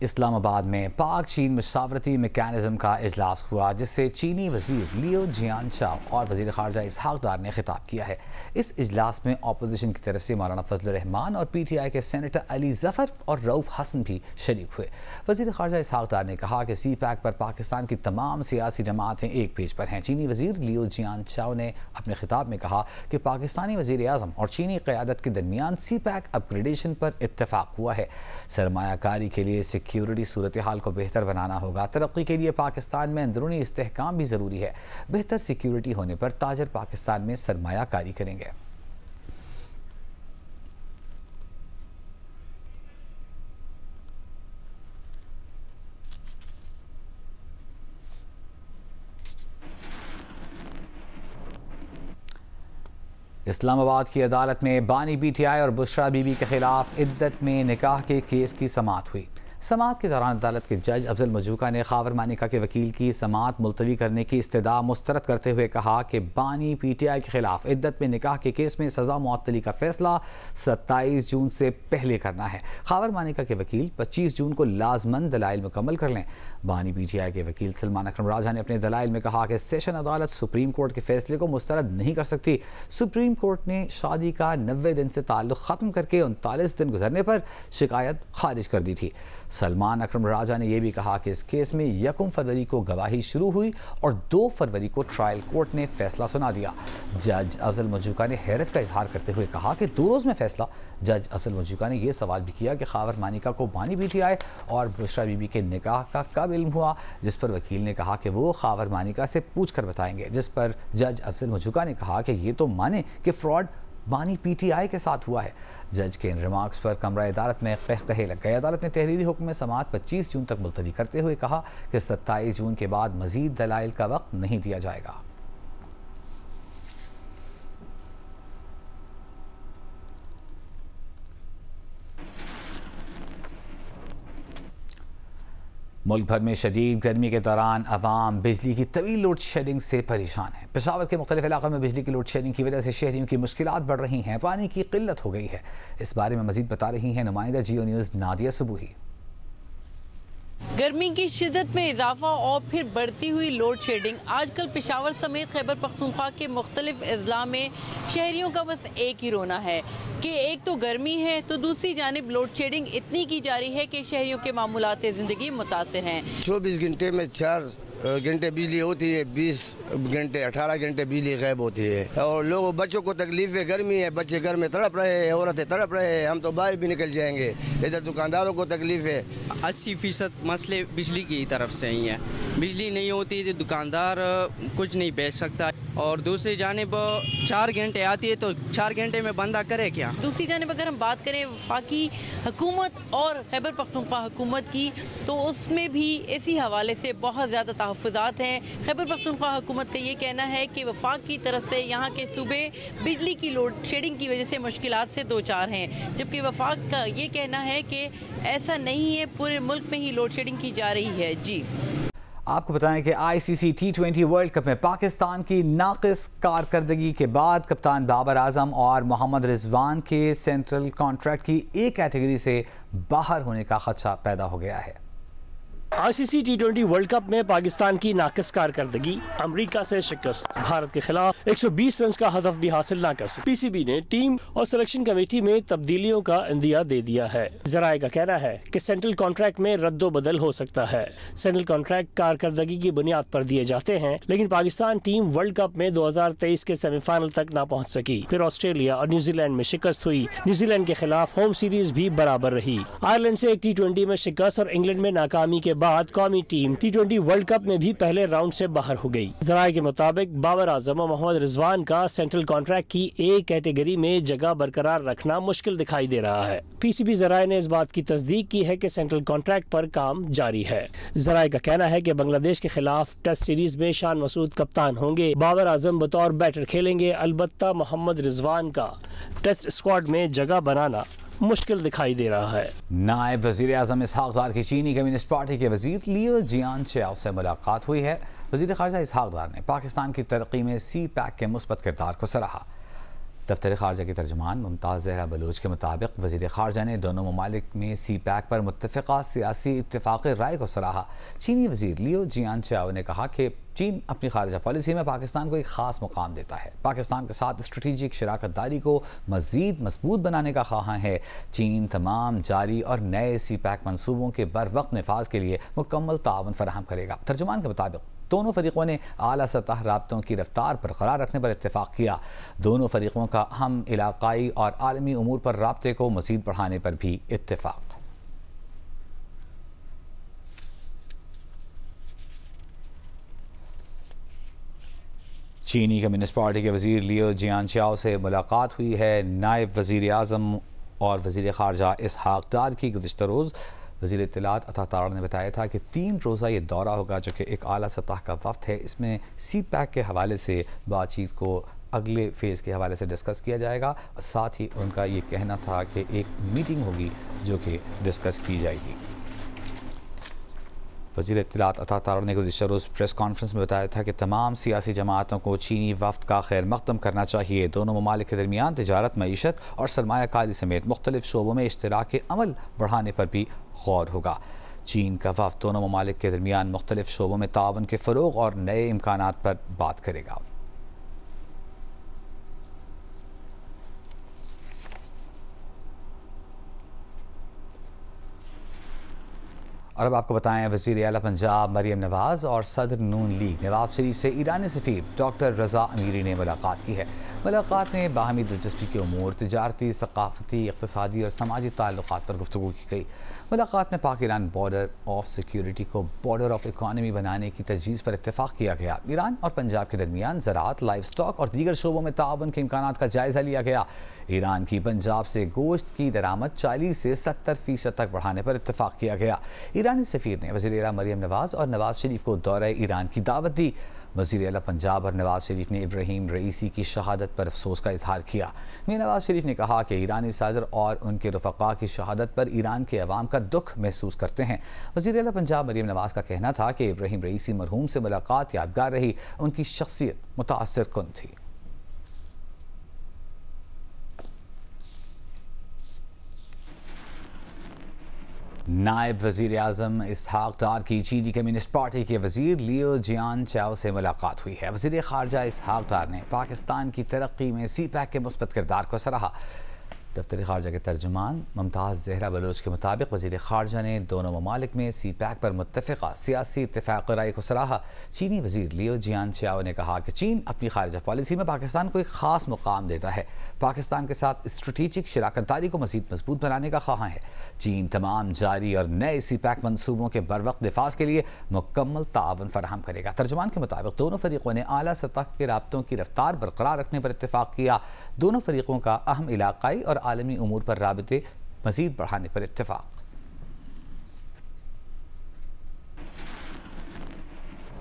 इस्लामाबाद में पाक चीन मुशावरती मैकेनिज्म का इजलास हुआ, जिससे चीनी वजीर लियो जियानचाओ और वजीर खारजा इसहाक डार ने खिताब किया है। इस इजलास में अपोजिशन की तरफ से मौलाना फजल रहमान और PTI के सेनेटर अली जफर और रऊफ हसन भी शरीक हुए। वजीर खारजा इसहाक डार ने कहा कि CPEC पर पाकिस्तान की तमाम सियासी जमातें एक पेज पर हैं। चीनी वजीर लियो जियानचाओ ने अपने खिताब में कहा कि पाकिस्तानी वजीर आज़म और चीनी क़यादत के दरमियान CPEC अपग्रेडेशन पर इत्तेफाक हुआ है। सरमायाकारी के लिए सिक्योरिटी सूरत हाल को बेहतर बनाना होगा। तरक्की के लिए पाकिस्तान में अंदरूनी इस्तेहकाम भी ज़रूरी है। बेहतर सिक्योरिटी होने पर ताजर पाकिस्तान में सरमायाकारी करेंगे। इस्लामाबाद की अदालत में बानी PTI और बुशरा बीबी के खिलाफ इद्दत में निकाह के केस की समाअत हुई। समाअत के दौरान अदालत के जज अफजल मजूका ने खावर मानिका के वकील की समाअत मुलतवी करने की इस्तदा मुस्तरद करते हुए कहा कि बानी PTI के खिलाफ इद्दत में निकाह के केस में सज़ा मुअत्तली का फैसला 27 जून से पहले करना है। खावर मानिका के वकील 25 जून को लाजमन दलाइल मुकम्मल कर लें। बानी PTI के वकील सलमान अकरम राजा ने अपने दलाइल में कहा कि सेशन अदालत सुप्रीम कोर्ट के फैसले को मुस्तरद नहीं कर सकती। सुप्रीम कोर्ट ने शादी का 90 दिन से ताल्लुक़ ख़त्म करके 39 दिन गुजरने पर शिकायत खारिज कर दी थी। सलमान अकरम राजा ने यह भी कहा कि इस केस में 1 फरवरी को गवाही शुरू हुई और 2 फरवरी को ट्रायल कोर्ट ने फैसला सुना दिया। जज अफजल मजूका ने हैरत का इजहार करते हुए कहा कि 2 रोज़ में फैसला। जज अफजल मजूका ने यह सवाल भी किया कि खावर मानिका को बानी PTI और बुशरा बीबी के निकाह का कब इल्म हुआ, जिस पर वकील ने कहा कि वो खावर मानिका से पूछ कर बताएंगे, जिस पर जज अफजल मजूका ने कहा कि ये तो माने कि फ्रॉड बानी PTI के साथ हुआ है। जज के इन रिमार्क्स पर कमरा अदालत में कहकहे लग गए। अदालत ने तहरीरी हुक्म में समाअत 25 जून तक मुलतवी करते हुए कहा कि 27 जून के बाद मजीद दलाइल का वक्त नहीं दिया जाएगा। मुल्क भर में शदीद गर्मी के दौरान अवाम बिजली की तवील लोड शेडिंग से परेशान है। पेशावर के मुख्तलिफ इलाकों में बिजली की लोड शेडिंग की वजह से शहरियों की मुश्किलात बढ़ रही हैं। पानी की किल्लत हो गई है। इस बारे में मजीद बता रही हैं नुमाइंदा जियो न्यूज़ नादिया सुबूही। गर्मी की शिद्दत में इजाफा और फिर बढ़ती हुई लोड शेडिंग आजकल पेशावर समेत खैबर पख्तूनख्वा के मुख्तलिफ अजला में शहरियों का बस एक ही रोना है कि एक तो गर्मी है तो दूसरी जानिब लोड शेडिंग इतनी की जा रही है कि शहरियों के मामूलात ज़िंदगी मुतासिर हैं। 24 घंटे में 4 घंटे बिजली होती है, 20 घंटे 18 घंटे बिजली गायब होती है और लोगों बच्चों को तकलीफ है। गर्मी है, बच्चे घर में तड़प रहे हैं, औरतें तड़प रहे हैं, हम तो बाहर भी निकल जाएंगे। इधर दुकानदारों को तकलीफ है। 80% मसले बिजली की तरफ से ही है। बिजली नहीं होती तो दुकानदार कुछ नहीं बेच सकता और दूसरी जानिब 4 घंटे आती है तो 4 घंटे में बंदा करे क्या। दूसरी जानिब अगर हम बात करें वफाकी हुकूमत और खैबर पख्तूनख्वा हुकूमत की तो उसमें भी इसी हवाले से बहुत ज़्यादा तहफ़्फ़ुज़ात हैं। खैबर पख्तूनख्वा हुकूमत का ये कहना है कि वफाक की तरफ से यहाँ के सूबे बिजली की लोड शेडिंग की वजह से मुश्किलात से दो चार हैं, जबकि वफाक का ये कहना है कि ऐसा नहीं है, पूरे मुल्क में ही लोड शेडिंग की जा रही है। जी आपको बताएं कि ICC T20 वर्ल्ड कप में पाकिस्तान की नाक़िस कारकर्दगी के बाद कप्तान बाबर आजम और मोहम्मद रिजवान के सेंट्रल कॉन्ट्रैक्ट की A कैटेगरी से बाहर होने का खदशा पैदा हो गया है। ICC T20 वर्ल्ड कप में पाकिस्तान की नाक़िस कारकर्दगी, अमरीका से शिकस्त, भारत के खिलाफ 120 रन का हदफ भी हासिल न कर सकी। PCB ने टीम और सिलेक्शन कमेटी में तब्दीलियों का इंदिया दे दिया है। ज़राए का कहना है कि सेंट्रल कॉन्ट्रैक्ट में रद्दो बदल हो सकता है। सेंट्रल कॉन्ट्रैक्ट कारकर्दगी की बुनियाद पर दिए जाते हैं, लेकिन पाकिस्तान टीम वर्ल्ड कप में 2023 के सेमीफाइनल तक न पहुँच सकी। फिर ऑस्ट्रेलिया और न्यूजीलैंड में शिकस्त हुई। न्यूजीलैंड के खिलाफ होम सीरीज भी बराबर रही। आयरलैंड से एक T20 में शिकस्त और इंग्लैंड में नाकामी के बाद कौमी टीम T20 वर्ल्ड कप में भी पहले राउंड से बाहर हो गई। ज़राए के मुताबिक बाबर आजम और मोहम्मद रिजवान का सेंट्रल कॉन्ट्रैक्ट की A कैटेगरी में जगह बरकरार रखना मुश्किल दिखाई दे रहा है। PCB ज़राए ने इस बात की तस्दीक की है कि सेंट्रल कॉन्ट्रैक्ट पर काम जारी है। ज़राए का कहना है कि बांग्लादेश के खिलाफ टेस्ट सीरीज में शान मसूद कप्तान होंगे। बाबर आजम बतौर बैटर खेलेंगे। अलबत्ता मोहम्मद रिजवान का टेस्ट स्क्वाड में जगह बनाना मुश्किल दिखाई दे रहा है। नायब वज़ीर आज़म इसहाक डार की चीनी कम्युनिस्ट पार्टी के वज़ीर लियो जियानचाओ से मुलाकात हुई है। वज़ीर ख़ारजा इसहाक डार ने पाकिस्तान की तरक्की में CPEC के मुस्बत किरदार को सराहा। दफ्तर ख़ारजा की तर्जुमान मुमताज़ ज़हरा बलोच के मुताबिक वज़ीर ख़ारजा ने दोनों ममालिक में सी पैक पर मुत्तफ़िक़ा सियासी इत्तेफ़ाक़ राय को सराहा। चीनी वज़ीर लियो जियानचाओ ने कहा कि चीन अपनी खारजा पॉलिसी में पाकिस्तान को एक ख़ास मुकाम देता है, पाकिस्तान के साथ स्ट्रेटेजिक शराकत दारी को मज़ीद मजबूत बनाने का ख़्वाहां है। चीन तमाम जारी और नए सी पैक मनसूबों के बर वक्त नफाज के लिए मुकम्मल ताउन फराहम करेगा। तर्जुमान के मुताबिक दोनों फरीकों ने आला सतह राब्तों की रफ्तार बरकरार रखने पर इत्तेफाक किया। दोनों फरीकों का अहम इलाकाई और आलमी उमूर पर राब्ते को मज़ीद बढ़ाने पर भी इत्तेफाक। चीनी कम्युनिस्ट पार्टी के वज़ीर लियो जियानचाओ से मुलाकात हुई है। नायब वज़ीर आज़म और वज़ीर ख़ारजा इसहाक़ डार की गुज़िश्ता रोज़ वज़ीर इत्तलात अता तारा ने बताया था कि 3 रोज़ा ये दौरा होगा जो कि एक आला सतह का वफ़द है। इसमें सी पैक के हवाले से बातचीत को अगले फ़ेज़ के हवाले से डिस्कस किया जाएगा और साथ ही उनका ये कहना था कि एक मीटिंग होगी जो कि डिस्कस की जाएगी। वज़ीर इत्तलात अता तारा ने गुज़िश्ता रोज़ प्रेस कॉन्फ्रेंस में बताया था कि तमाम सियासी जमातों को चीनी वफ़द का खैर मक़दम करना चाहिए। दोनों ममालिक के दरमियान तिजारत, मईशत और सरमायाकारी समेत मुख्तलिफ शोबों में इश्तराक अमल बढ़ाने पर भी गौर होगा। चीन का वफ़द दोनों ममालिक के दरमियान मुख्तलिफ शोबों में ताउन के फ़रोग़ और नए इम्कानात पर बात करेगा। और अब आपको बताएं, वज़ीर आला पंजाब मरियम नवाज़ और सदर नून लीग नवाज़ शरीफ से ईरानी सफ़ीर डॉक्टर रज़ा अमीरी ने मुलाकात की है। मुलाकात में बाहमी दिलचस्पी के उमूर, तिजारती, सक़ाफ़ती, इक़्तिसादी और समाजी ताल्लुक़ात पर गुफ्तगू की गई। मुलाकात में पाक ईरान बॉर्डर ऑफ सिक्योरिटी को बॉर्डर ऑफ इकॉनमी बनाने की तजवीज़ पर इत्तेफाक किया गया। ईरान और पंजाब के दरमियान ज़राअत, लाइव स्टॉक और दीगर शोबों में ताउन के इम्कानात का जायज़ा लिया गया। ईरान की पंजाब से गोश्त की दरामद 40 से 70% तक बढ़ाने पर इत्तेफाक किया गया। ईरानी सफ़ीर ने वज़ीर आला मरियम नवाज़ और नवाज़ शरीफ को दौरे ईरान की दावत दी। वज़ीर आला पंजाब और नवाज़ शरीफ ने इब्राहीम रईसी की शहादत पर अफसोस का इजहार किया। मियां नवाज़ शरीफ ने कहा कि ईरानी सदर और उनके रफ़क़ा की शहादत पर ईरान के अवाम का दुख महसूस करते हैं। वज़ीर आला पंजाब मरियम नवाज़ का कहना था कि इब्राहीम रईसी मरहूम से मुलाकात यादगार रही, उनकी शख्सियत मुतासिर कुन थी। नायब वज़ीर आज़म इसहाक़ डार की चीनी कम्युनिस्ट पार्टी के वज़ीर लियो जियानचाओ से मुलाकात हुई है। वज़ीर ख़ारजा इसहाक़ डार ने पाकिस्तान की तरक्की में सी पैक के मुस्बत किरदार को सराहा। दफ्तर ख़ारजा के तर्जुमान मुमताज़ ज़हरा बलोच के मुताबिक वज़ीर ख़ारजा ने दोनों ममालिक में सी पैक पर मुत्तफ़िक़ा सियासी इत्तेफ़ाक़ राय को सराहा। चीनी वज़ीर लियो जियानचाओ ने कहा कि चीन अपनी खारजा पॉलिसी में पाकिस्तान को एक ख़ास मुकाम देता है, पाकिस्तान के साथ स्ट्रेटेजिक शराकत दारी को मज़ीद मजबूत बनाने का ख़्वाहां है। चीन तमाम जारी और नए सी पैक मनसूबों के बर वक्त नफाज के लिए मुकम्मल ताउन फराहम करेगा। तर्जुमान के मुताबिक दोनों फरीकों ने आला सतह के राब्तों की रफ्तार बरकरार रखने पर इत्तेफाक किया। दोनों फरीकों का अहम इलाकाई और आलमी उमूर पर राबते मज़ीद बढ़ाने पर इत्तेफाक।